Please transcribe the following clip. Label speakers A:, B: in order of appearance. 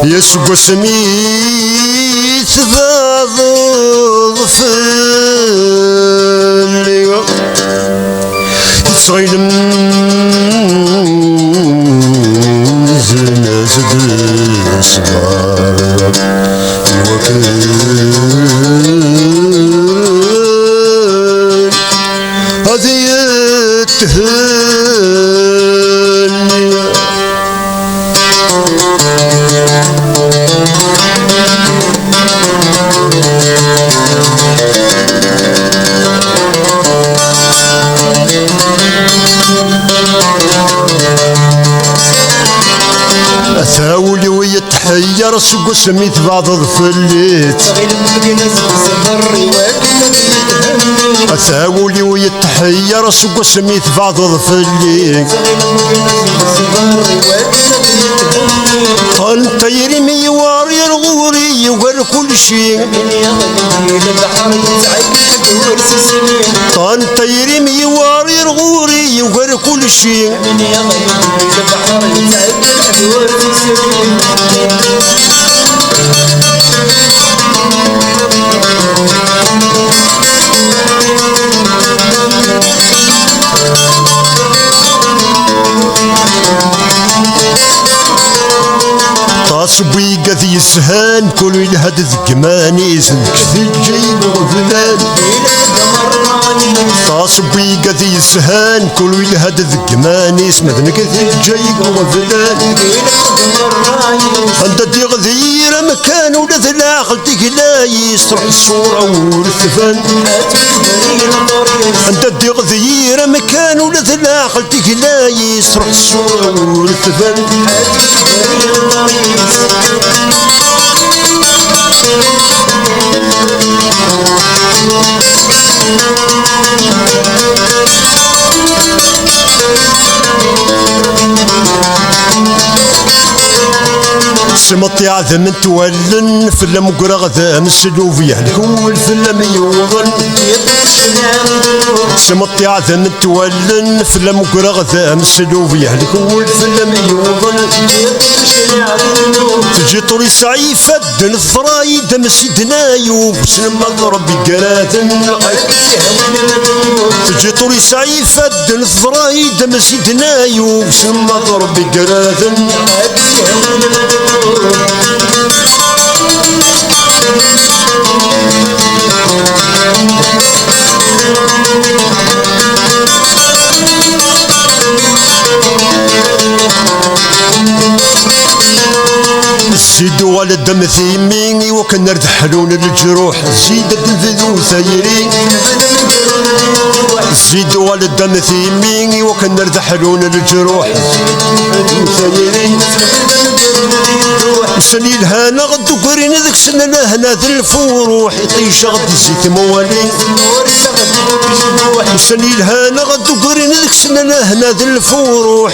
A: يسوق سميت ضاض فلي يتصغيلم زناز بالصغار الوكل هذه التهني أثاولي ويتحير سوق سميت بعض ظفليت أثاولي ويتحير سوق سميت بعض ظفليت قال طيري ميواري الغوري وقال كل شيء قال طيري ميواري الغوري وقال كل شيء طاسبي قذي سهان كل الهد ذكماني كثير جيب وفلان طاسبي قذي سهان كل الهد ذكماني مثل كثير جيب وفلان انت تغذير مكان ولا ثلاخلتك لا يصرح الصورة والثفان انت تغذير مكان ولا ثلاخلتك لا يصرح الصورة والثفان سمطي عذم تولن فلم قرغ مسلوف يهلك والفلم يوضن سمطي عذم تولن فلم قرغ مسلوف يهلك والفلم يوضن تجي طري سعي فدن الثراي دم سيدنا يوب سلم ربي قراتن تجي طري سعي فدن الثراي دم سيدنا يوب سلم ربي قراتن زيدوا على الدم ثيميني وكان نردحلون الجروح زيد الفذو ثيري زيدوا على الدم ثيميني وكان نردحلون الجروح ثيري سني الهنا غدو قرين ذاك سنة لهنا ذي الفروح يطيش غدي سيت موالي سني الهنا غدو قرين ذاك سنة لهنا ذي الفروح